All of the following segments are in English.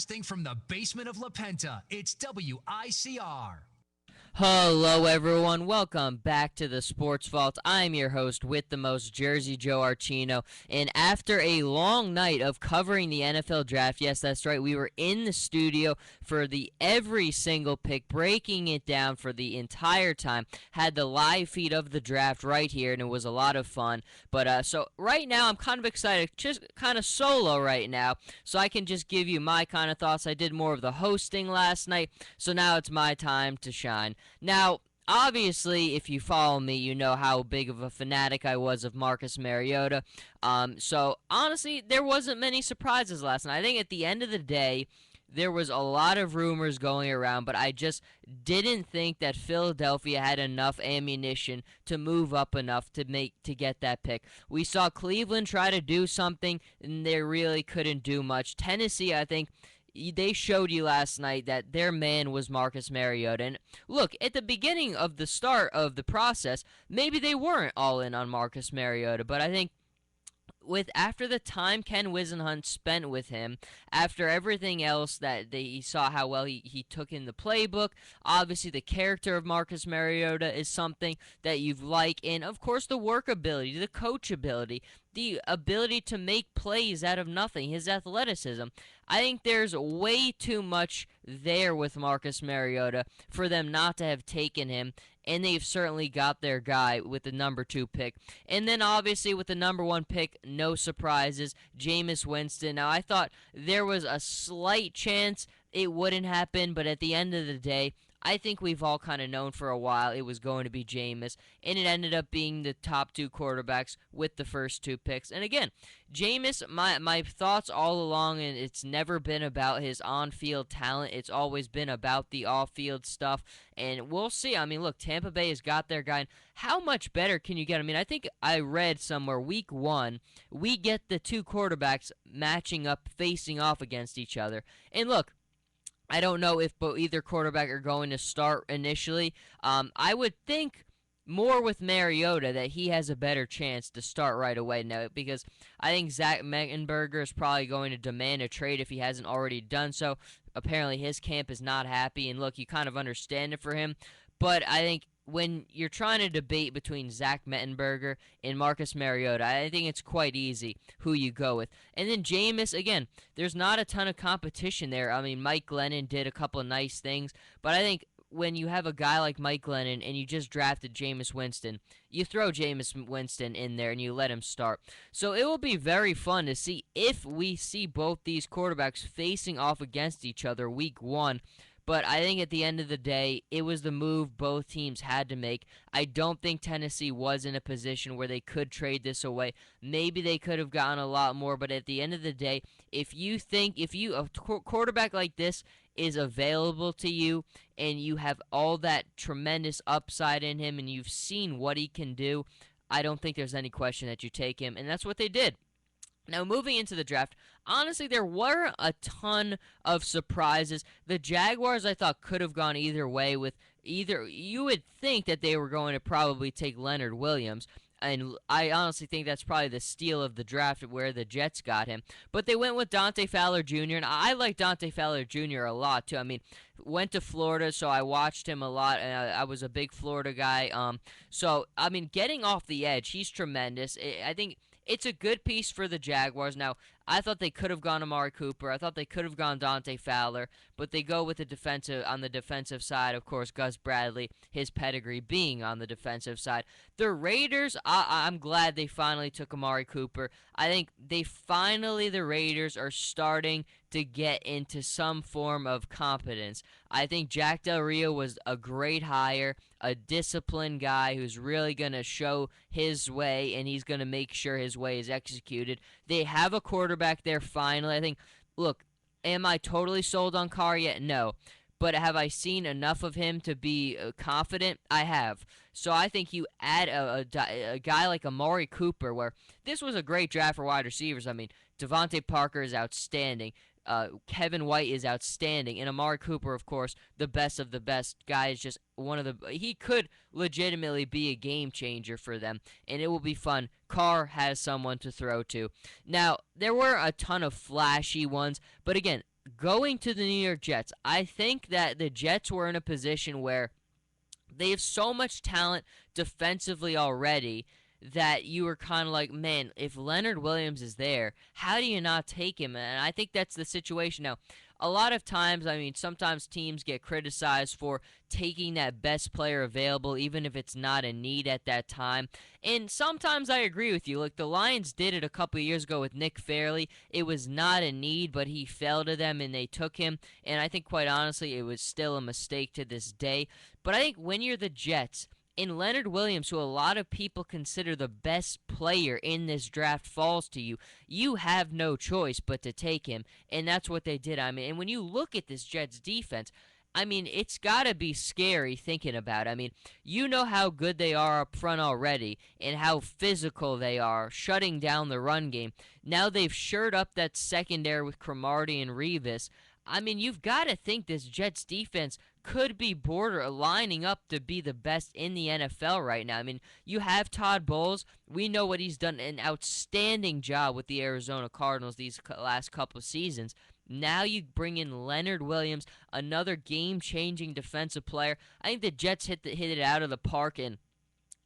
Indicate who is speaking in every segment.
Speaker 1: Thing from the basement of La Penta, it's WICR.
Speaker 2: Hello, everyone. Welcome back to the Sports Vault. I'm your host with the most, Jersey Joe Archino. And after a long night of covering the NFL draft, yes, that's right, we were in the studio for the every single pick, breaking it down for the entire time. Had the live feed of the draft right here, and it was a lot of fun. But so right now, I'm kind of excited, just kind of solo right now, so I can just give you my kind of thoughts. I did more of the hosting last night, so now it's my time to shine. Now, obviously, if you follow me, you know how big of a fanatic I was of Marcus Mariota. So honestly, there wasn't many surprises last night. I think at the end of the day, there was a lot of rumors going around, but I just didn't think that Philadelphia had enough ammunition to move up enough to get that pick. We saw Cleveland try to do something, and they really couldn't do much. Tennessee, I think, they showed you last night that their man was Marcus Mariota. And look, at the beginning of the start of the process, maybe they weren't all in on Marcus Mariota, but I think with after the time Ken Whisenhunt spent with him, after everything else that he saw how well he took in the playbook, obviously the character of Marcus Mariota is something that you've liked, and of course the work ability, the coach ability, the ability to make plays out of nothing, his athleticism. I think there's way too much there with Marcus Mariota for them not to have taken him, and they've certainly got their guy with the number 2 pick. And then obviously with the number 1 pick, no surprises, Jameis Winston. Now I thought there was a slight chance it wouldn't happen, but at the end of the day, I think we've all kind of known for a while it was going to be Jameis, and it ended up being the top 2 quarterbacks with the first 2 picks. And again, Jameis, my thoughts all along, and it's never been about his on-field talent. It's always been about the off-field stuff, and we'll see. I mean, look, Tampa Bay has got their guy. And how much better can you get? I mean, I think I read somewhere week 1, we get the 2 quarterbacks matching up, facing off against each other. And look, I don't know if either quarterback are going to start initially. I would think more with Mariota that he has a better chance to start right away now, because I think Zach Mettenberger is probably going to demand a trade if he hasn't already done so. Apparently his camp is not happy, and look, you kind of understand it for him. But I think when you're trying to debate between Zach Mettenberger and Marcus Mariota, I think it's quite easy who you go with. And then Jameis, again, there's not a ton of competition there. I mean, Mike Glennon did a couple of nice things, but I think when you have a guy like Mike Glennon and you just drafted Jameis Winston, you throw Jameis Winston in there and you let him start. So it will be very fun to see if we see both these quarterbacks facing off against each other week 1. But I think at the end of the day, it was the move both teams had to make. I don't think Tennessee was in a position where they could trade this away. Maybe they could have gotten a lot more, but at the end of the day, if a quarterback like this is available to you and you have all that tremendous upside in him and you've seen what he can do, I don't think there's any question that you take him, and that's what they did. Now, moving into the draft, honestly, there were a ton of surprises. The Jaguars, I thought, could have gone either way with either. You would think that they were going to probably take Leonard Williams, and I honestly think that's probably the steal of the draft where the Jets got him. But they went with Dante Fowler Jr., and I like Dante Fowler Jr. a lot, too. I mean, went to Florida, so I watched him a lot, and I was a big Florida guy. So, I mean, getting off the edge, he's tremendous. I think it's a good piece for the Jaguars. Now, I thought they could have gone Amari Cooper. I thought they could have gone Dante Fowler, but they go with on the defensive side, of course, Gus Bradley, his pedigree being on the defensive side. The Raiders, I'm glad they finally took Amari Cooper. I think the Raiders are starting to get into some form of competence. I think Jack Del Rio was a great hire, a disciplined guy who's really going to show his way, and he's going to make sure his way is executed. They have a quarterback there finally. I think, look, am I totally sold on Carr yet? No. But have I seen enough of him to be confident? I have. So I think you add a guy like Amari Cooper, where this was a great draft for wide receivers. I mean, Devontae Parker is outstanding. Kevin White is outstanding, and Amari Cooper, of course, the best of the best guy, is just he could legitimately be a game changer for them, and it will be fun. Carr has someone to throw to. Now, there were a ton of flashy ones, but again, going to the New York Jets, I think that the Jets were in a position where they have so much talent defensively already that you were kind of like, man, if Leonard Williams is there, how do you not take him? And I think that's the situation now. A lot of times, I mean, sometimes teams get criticized for taking that best player available, even if it's not a need at that time. And sometimes I agree with you. Like the Lions did it a couple of years ago with Nick Fairley. It was not a need, but he fell to them and they took him. And I think, quite honestly, it was still a mistake to this day. But I think when you're the Jets, in Leonard Williams, who a lot of people consider the best player in this draft, falls to you, you have no choice but to take him, and that's what they did. I mean, and when you look at this Jets defense, I mean, it's got to be scary thinking about it. I mean, you know how good they are up front already and how physical they are, shutting down the run game. Now they've shored up that secondary with Cromartie and Revis. I mean, you've got to think this Jets defense could be border lining up to be the best in the NFL right now. I mean, you have Todd Bowles. We know what he's done, an outstanding job with the Arizona Cardinals these last couple of seasons. Now you bring in Leonard Williams, another game-changing defensive player. I think the Jets hit it out of the park, and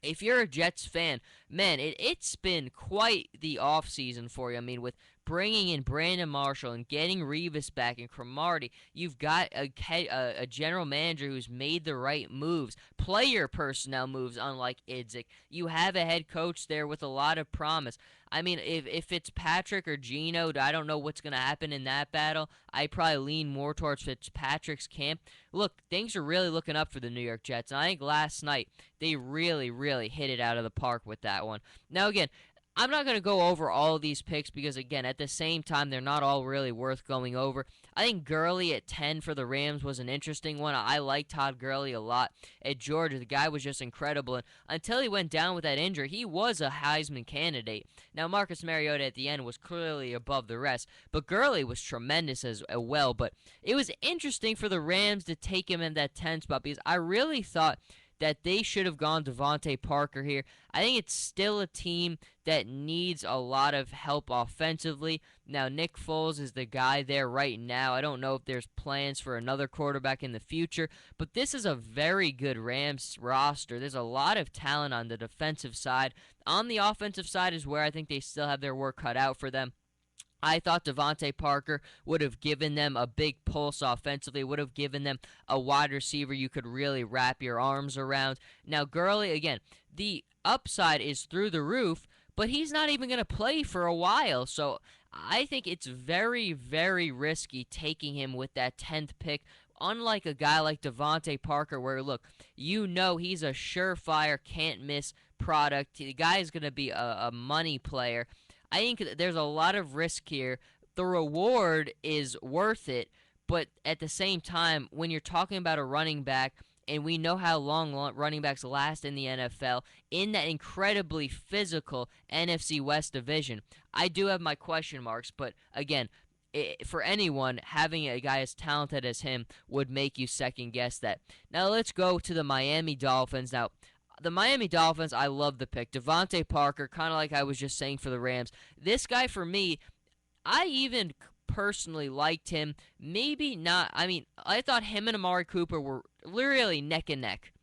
Speaker 2: if you're a Jets fan, man, it's been quite the offseason for you. I mean, with bringing in Brandon Marshall and getting Revis back and Cromartie, you've got a general manager who's made the right moves, player personnel moves, unlike Idzik. You have a head coach there with a lot of promise. I mean, if it's Patrick or Geno, I don't know what's going to happen in that battle. I probably lean more towards Fitzpatrick's camp. Look, things are really looking up for the New York Jets, and I think last night they really, really hit it out of the park with that one. Now, again, I'm not going to go over all of these picks because, again, at the same time, they're not all really worth going over. I think Gurley at 10 for the Rams was an interesting one. I like Todd Gurley a lot at Georgia. The guy was just incredible. And until he went down with that injury, he was a Heisman candidate. Now, Marcus Mariota at the end was clearly above the rest, but Gurley was tremendous as well. But it was interesting for the Rams to take him in that 10 spot because I really thought that they should have gone Devontae Parker here. I think it's still a team that needs a lot of help offensively. Now, Nick Foles is the guy there right now. I don't know if there's plans for another quarterback in the future, but this is a very good Rams roster. There's a lot of talent on the defensive side. On the offensive side is where I think they still have their work cut out for them. I thought Devontae Parker would have given them a big pulse offensively, would have given them a wide receiver you could really wrap your arms around. Now, Gurley, again, the upside is through the roof, but he's not even going to play for a while. So I think it's very, very risky taking him with that 10th pick. Unlike a guy like Devontae Parker, where, look, you know he's a surefire, can't-miss product. The guy is going to be a money player. I think there's a lot of risk here. The reward is worth it, but at the same time, when you're talking about a running back, and we know how long running backs last in the NFL, in that incredibly physical NFC West division, I do have my question marks, but again, for anyone, having a guy as talented as him would make you second guess that. Now let's go to the Miami Dolphins. Now, the Miami Dolphins, I love the pick. Devontae Parker, kind of like I was just saying for the Rams. This guy, for me, I even personally liked him. Maybe not. I mean, I thought him and Amari Cooper were literally neck and neck.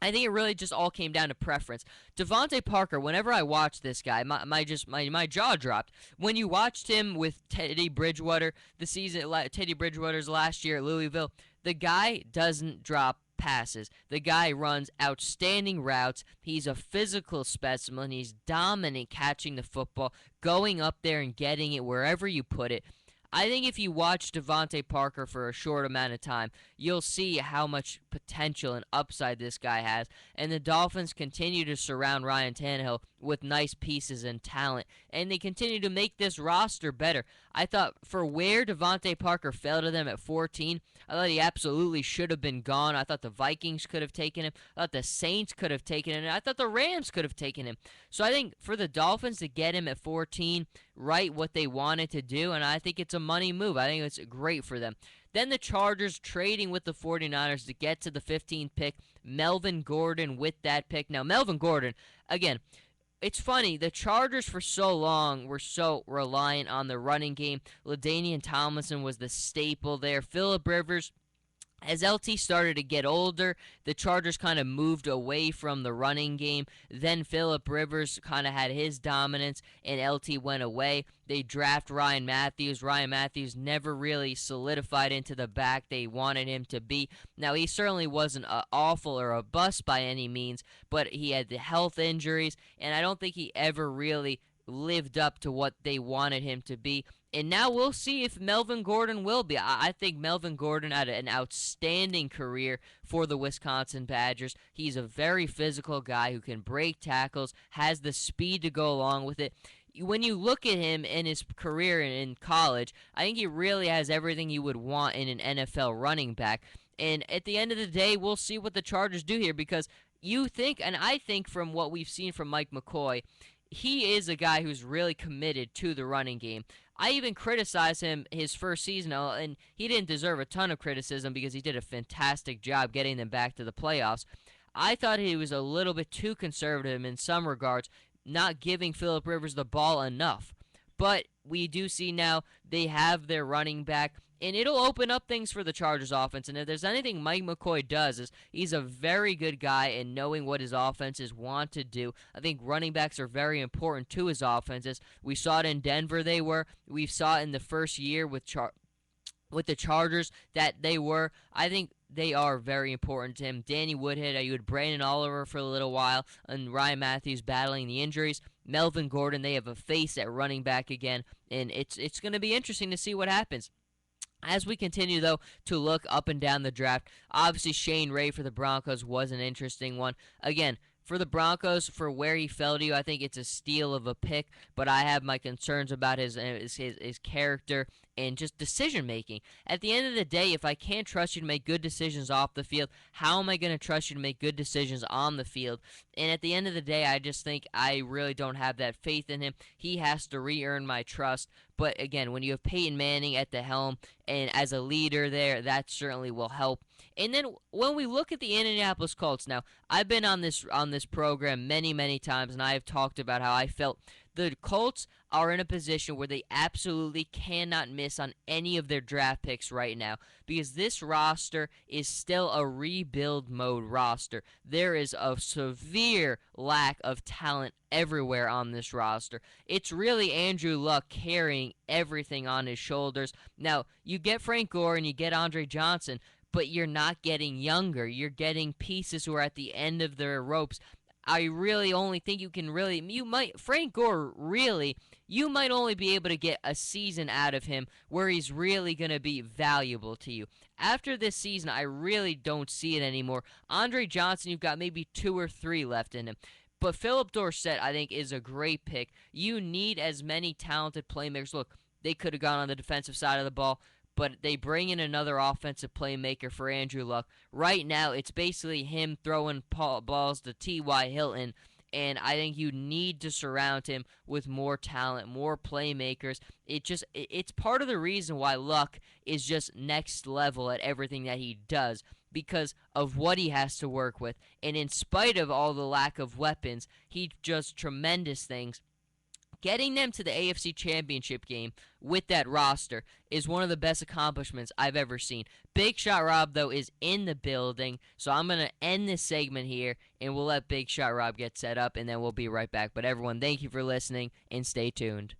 Speaker 2: I think it really just all came down to preference. Devontae Parker, whenever I watched this guy, my jaw dropped. When you watched him with Teddy Bridgewater, Teddy Bridgewater's last year at Louisville, the guy doesn't drop passes. The guy runs outstanding routes. He's a physical specimen. He's dominant catching the football, going up there and getting it wherever you put it. I think if you watch Devontae Parker for a short amount of time, you'll see how much potential and upside this guy has. And the Dolphins continue to surround Ryan Tannehill with nice pieces and talent, and they continue to make this roster better. I thought for where Devontae Parker fell to them at 14, I thought he absolutely should have been gone. I thought the Vikings could have taken him. I thought the Saints could have taken him. I thought the Rams could have taken him. So I think for the Dolphins to get him at 14, right what they wanted to do, and I think it's a money move. I think it's great for them. Then the Chargers trading with the 49ers to get to the 15th pick. Melvin Gordon with that pick. Now, Melvin Gordon, again, it's funny. The Chargers for so long were so reliant on the running game. LaDainian Tomlinson was the staple there. Phillip Rivers, as LT started to get older, the Chargers kind of moved away from the running game. Then Phillip Rivers kind of had his dominance, and LT went away. They draft Ryan Matthews. Ryan Matthews never really solidified into the back they wanted him to be. Now, he certainly wasn't awful or a bust by any means, but he had the health injuries, and I don't think he ever really lived up to what they wanted him to be. And now we'll see if Melvin Gordon will be. I think Melvin Gordon had an outstanding career for the Wisconsin Badgers. He's a very physical guy who can break tackles, has the speed to go along with it. When you look at him in his career in college, I think he really has everything you would want in an NFL running back. And at the end of the day, we'll see what the Chargers do here, because you think, and I think from what we've seen from Mike McCoy, he is a guy who's really committed to the running game. I even criticized him his first season, and he didn't deserve a ton of criticism because he did a fantastic job getting them back to the playoffs. I thought he was a little bit too conservative in some regards, not giving Phillip Rivers the ball enough. But we do see now they have their running back, and it'll open up things for the Chargers offense. And if there's anything Mike McCoy does, is he's a very good guy in knowing what his offenses want to do. I think running backs are very important to his offenses. We saw it in Denver, they were. We saw it in the first year with the Chargers that they were. I think they are very important to him. Danny Woodhead, you had Brandon Oliver for a little while, and Ryan Matthews battling the injuries. Melvin Gordon, they have a face at running back again, and it's going to be interesting to see what happens. As we continue, though, to look up and down the draft, obviously Shane Ray for the Broncos was an interesting one. Again, for the Broncos, for where he fell to you, I think it's a steal of a pick, but I have my concerns about his character and just decision-making. At the end of the day, if I can't trust you to make good decisions off the field, how am I going to trust you to make good decisions on the field? And at the end of the day, I just think I really don't have that faith in him. He has to re-earn my trust. But again, when you have Peyton Manning at the helm and as a leader there, that certainly will help. And then when we look at the Indianapolis Colts, now I've been on this program many times, and I have talked about how I felt the Colts are in a position where they absolutely cannot miss on any of their draft picks right now, because this roster is still a rebuild mode roster. There is a severe lack of talent everywhere on this roster. It's really Andrew Luck carrying everything on his shoulders. Now, you get Frank Gore and you get Andre Johnson, but you're not getting younger. You're getting pieces who are at the end of their ropes. I really only think Frank Gore, really, you might only be able to get a season out of him where he's really going to be valuable to you. After this season, I really don't see it anymore. Andre Johnson, you've got maybe 2 or 3 left in him. But Philip Dorsett, I think, is a great pick. You need as many talented playmakers. Look, they could have gone on the defensive side of the ball, but they bring in another offensive playmaker for Andrew Luck. Right now, it's basically him throwing balls to T.Y. Hilton, and I think you need to surround him with more talent, more playmakers. It's part of the reason why Luck is just next level at everything that he does, because of what he has to work with. And in spite of all the lack of weapons, he does tremendous things. Getting them to the AFC Championship game with that roster is one of the best accomplishments I've ever seen. Big Shot Rob, though, is in the building, so I'm going to end this segment here, and we'll let Big Shot Rob get set up, and then we'll be right back. But everyone, thank you for listening, and stay tuned.